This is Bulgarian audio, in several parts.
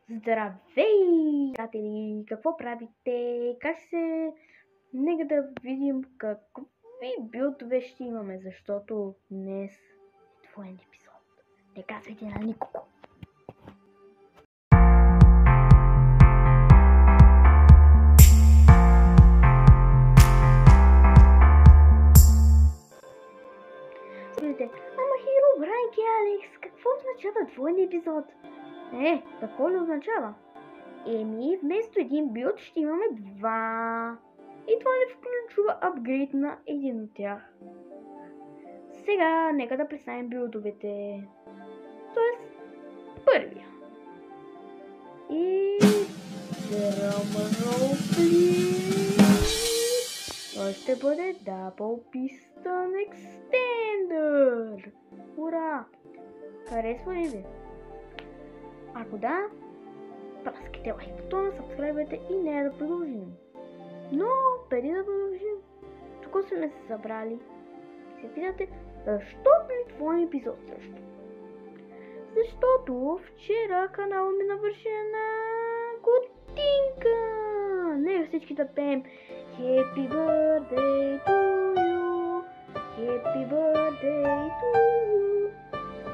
Здравей, приятели! Какво правите? Как се... Нека да видим какви билдове ще имаме, защото днес е твоен епизод. Не казвайте на никого. Ама Херобрайнки, Алекс, какво означава твоен епизод? Какво ли означава? Вместо един билд ще имаме два. И това не включва апгрейд на един от тях. Сега нека да представим билдовете. Тоест, първия. И... Drumroll, please. Той ще бъде Double Piston Extender. Ура! Харесва ли ви? Ако да, праскайте лайк бутона, сабскрайбвайте и не да продължим. Но преди да продължим, тук сме се събрали. Се питате, защо ли твой епизод също? Защото вчера канала ми навърши една годинка. Нека всички да пеем Happy birthday to you, Happy birthday to you,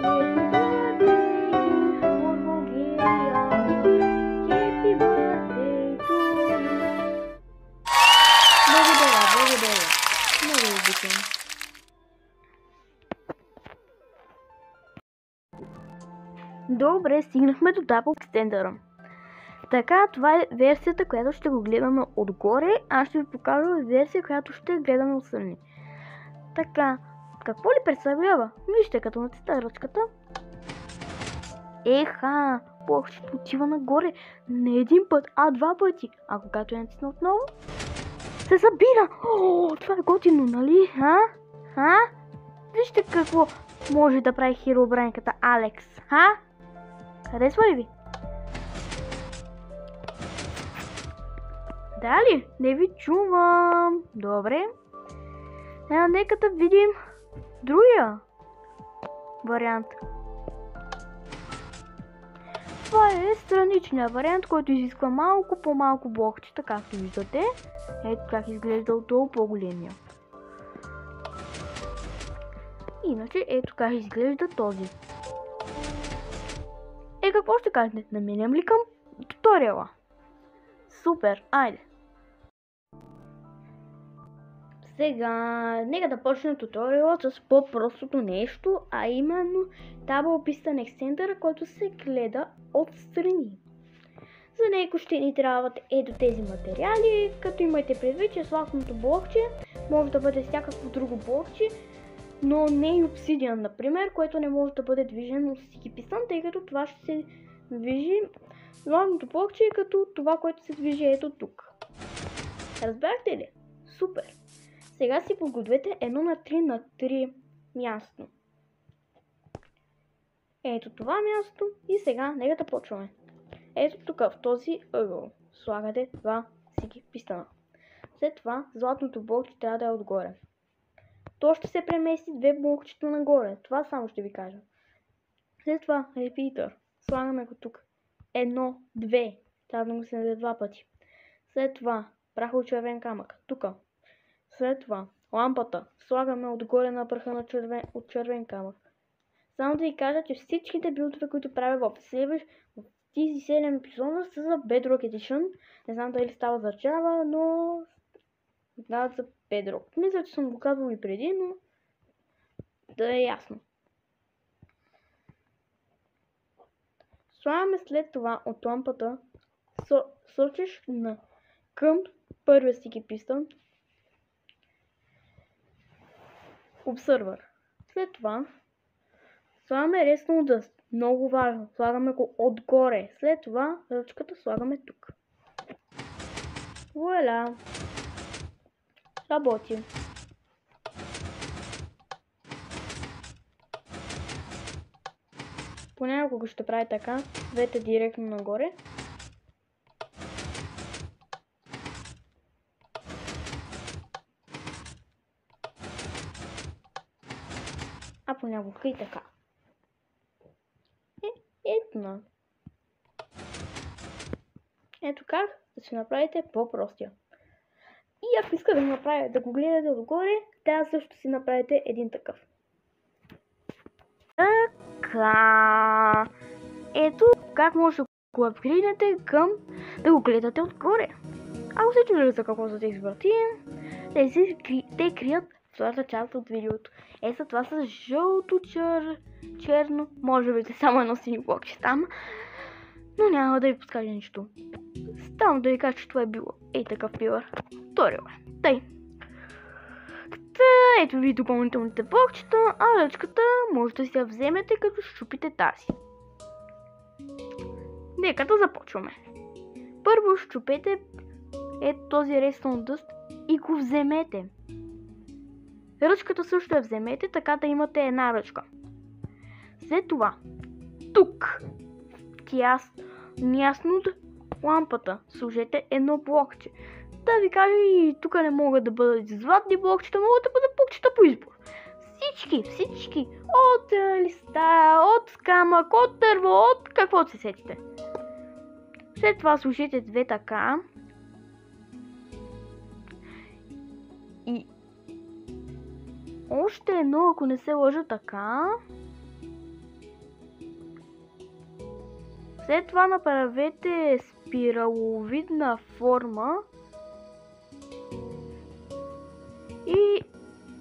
Happy birthday for Bulgaria, Happy birthday to you. Благодаря. Много обичам. Добре, стигнахме до Double Extender. Така, това е версията, която ще го гледаме отгоре. Аз ще ви покажа версия, която ще гледаме отстрани. Така, какво ли представлява? Вижте, като натисна ръчката. Блокчето отива нагоре. Не един път, а два пъти. А когато я натисна отново, се събира. Това е готино, нали? Вижте какво може да прави херобрайнката Алекс. Харесва ли ви? Дали? Не ви чувам. Добре. Нека да видим другия вариант. Това е страничният вариант, който изисква малко по-малко блокчета, както виждате. Ето как изглежда отдолу по-големия. Иначе ето как изглежда този. Какво ще кажете? Наминем ли към туториала? Супер, айде! Сега, нека да почнем туториала с по-простото нещо, а именно Double Piston Extender, който се гледа отстрани. За него ще ни трябват ето тези материали, като имайте предвид, че слабното блокче може да бъде всякакво друго блокче, но не и обсидиан, например, което не може да бъде движено от Sticky Piston, тъй като това ще се движи златното блокче, като това, което се движи ето тук. Разбрахте ли? Супер! Сега си подгответе едно на 3x3 място. Ето това място и сега нека да почваме. Ето тук в този ъгъл слагате два Sticky Piston. След това златното блокче трябва да е отгоре. То ще се премести две блокчета нагоре. Това само ще ви кажа. След това репитър. Слагаме го тук. 1, 2. Трябва да го се наде два пъти. След това прахов червен камък. Тук. След това лампата. Слагаме отгоре на пръха от червен камък. Само да ви кажа, че всичките билдове, които правя в тези 7 епизода са за Bedrock Edition. Не знам дали става за Java, но дават за Bedrock. Мисля, че съм го казвал и преди, но да е ясно. Слагаме след това от лампата, сочиш към първия Sticky Piston, Observer. След това слагаме Rescue Dust. Много важно. Слагаме го отгоре. След това ръчката слагаме тук. Вуаля! Работи. Понякога ще прави така. Двете директно нагоре. А понякога и така. Ето на. Ето как да си направите по-простия. И ако иска да го направя, да го гледате отгоре, трябва също си направите един такъв. Така. Ето как може да го апгрейднете към да го гледате отгоре. Ако се чудите за какво са тези врати, те крият втората част от видеото. Ето това са жълто черно, може би само едно сини блокче там, но няма да ви подскажа нищо. Ставам да ви кажа, че това е било такъв пилър. Втория е. Тъй. Ето ви допълнителните блокчета, а ръчката може да си я вземете като щупите тази. Нека да започваме. Първо щупете този Redstone Dust и го вземете. Ръчката също я вземете, така да имате една ръчка. След това, тук, ясно от лампата, сложете едно блокче. Да ви кажа, и тук не могат да бъдат златни блокчета, могат да бъдат блокчета по избор. Всички, от листа, от камък, от дърво, от каквото се сетите. След това сложите две така. И още едно, ако не се лъжа, така. След това направете спираловидна форма. И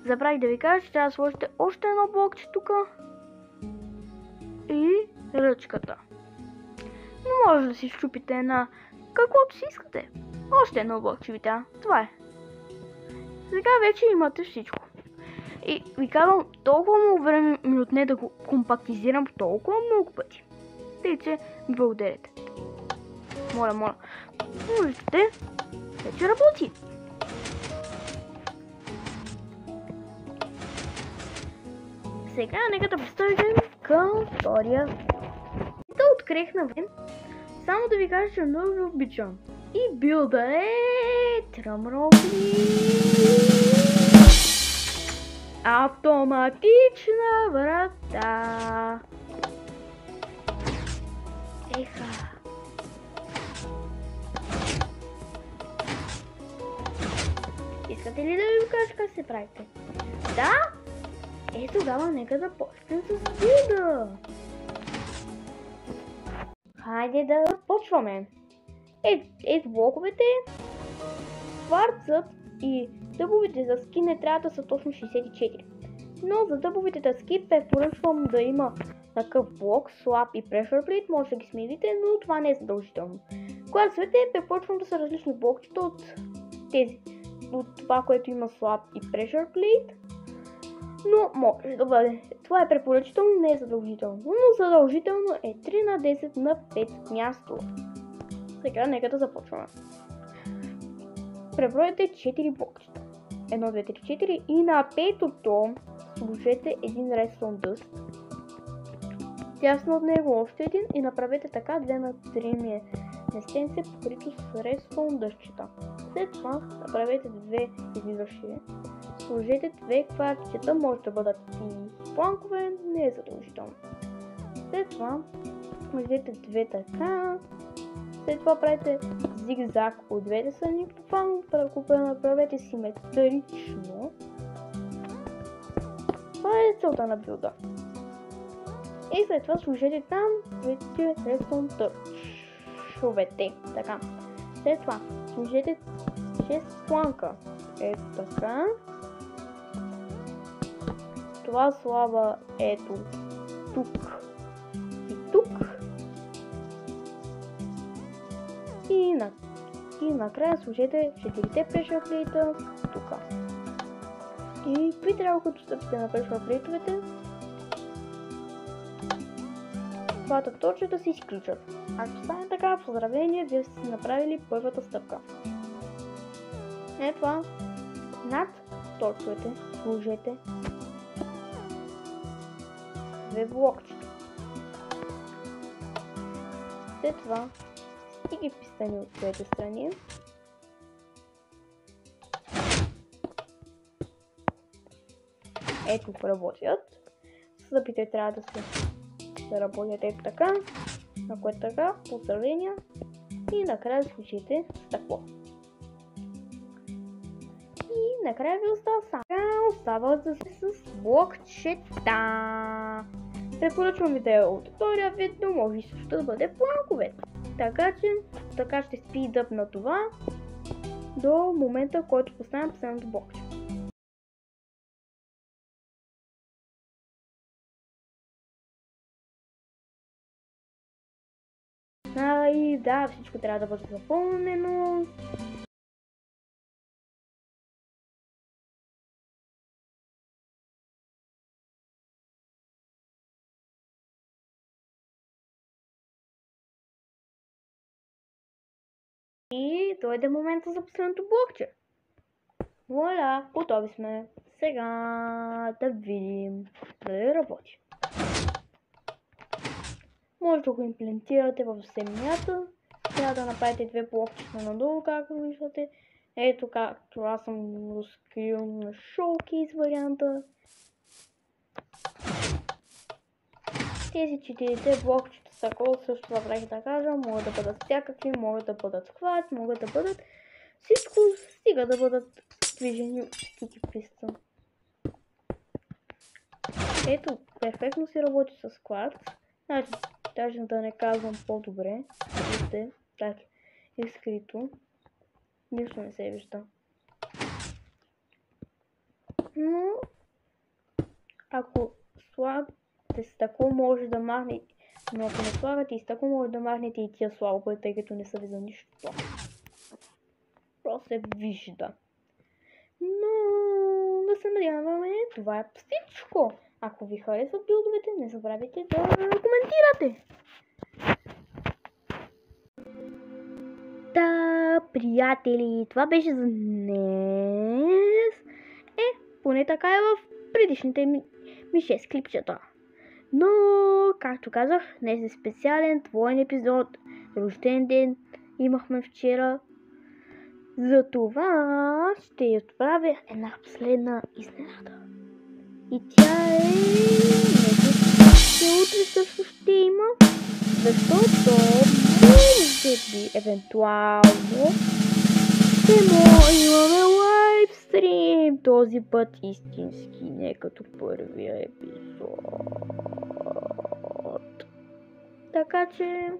забравих да ви кажа, че трябва да сложите още едно блокче тук. И ръчката. Но може да си щупите една каквото си искате. Още едно блокче ви трябва. Това е. Сега вече имате всичко. И ви казвам, толкова много време ми отне да го компактизирам толкова много пъти. Тъй, че ми благодарете. Моля. Виждате, вече работи. Сега нека да пристъпим към втория. Да открехна време. Само да ви кажа, че много ви обичам. И билда е тръмроли. Автоматична врата. Еха. Искате ли да ви кажа как се правите? Да? Тогава нека да почнем с билда. Хайде да почваме. Ето блоковете, кварцът и дъбовите дъски не трябва да са точно 64. Но за дъбовите дъски препоръчвам да има такъв блок, слаб и pressure plate, може да ги смените, но това не е задължително. Кварцовете препоръчвам да са различни блокчета от това, което има слаб и pressure plate. Но може да бъде. Това е препоръчително, не е задължително. Но задължително е 3 на 10 на 5 място. Сега нека да започваме. Преброете 4 блокчета. 1, 2, 3, 4 и на петото сложете един Redstone Dust. Тясно от него още един и направете така 2 на 3 местенце, покрито с Redstone дъстчета. След това направете 2 излизащи. Сложете 2 кварчета, може да бъдат и планкове, не е задължително. След това сложете 2 така. След това правите зигзаг от двете страни, буквално направете симетрично. Това е целта на билда. И след това сложете там двете Redstone шовете. Така. След това сложете 6 планка. Ето така. Това слаба ето тук и тук. И накрая сложете 4 pressure plate тук. И при трябва, като стъпите на pressure plate-овете, двата точета се изключат. Ако стане така, поздравление, вие сте си направили първата стъпка. Ето това, над точките сложете 2 блокчета. След това ги пистани от двете страни. Ето работят. Стъпите трябва да се работят ето така. Ако е така, поздравления. И накрая включите стъкло. И накрая ви остава остава да се с блокчета. Препоръчвам ви да е аудитория видно, може и също да бъде планкове. Така ще спидъп на това до момента, в който поставям последното блокче. И да, всичко трябва да бъде запълнено. И дойде момента за последното блокче. Вуаля, готови сме. Сега да видим дали работи. Може да го имплементирате в земята. Трябва да направите две блокчета надолу, както виждате. Ето както аз съм разкрил на Showcase варианта. Тези 4 блокчета са също забравих да кажа, могат да бъдат всякакви, могат да бъдат склад, могат да бъдат всичко, стига да бъдат движени от стики писта. Ето, перфектно си работи с склад. Значи, даже да не казвам по-добре, вижте, так е скрито. Нищо не се вижда. Но, ако слагате стъкло, може да махнете, но ако не слагате и стъкло, може да махнете и тия слабо, тъй като не са ви за нищо. Просто се вижда. Но, да се надяваме, това е всичко. Ако ви харесват билдовете, не забравяйте да коментирате. Да, приятели, това беше за днес. Поне така е в предишните ми 6 клипчета. Но, както казах, днес е специален твоен епизод. Рожден ден имахме вчера. Затова ще я отправя една последна изненада. И тя е... утре също ще има, защото може би, евентуално, имаме лайвстрим, този път истински, не като първия епизод. Така че...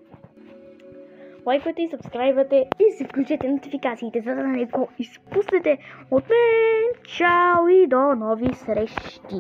лайквайте и сабскрайбвате и си включете нотификациите, за да не го изпуснете. От мен, чао и до нови срещи!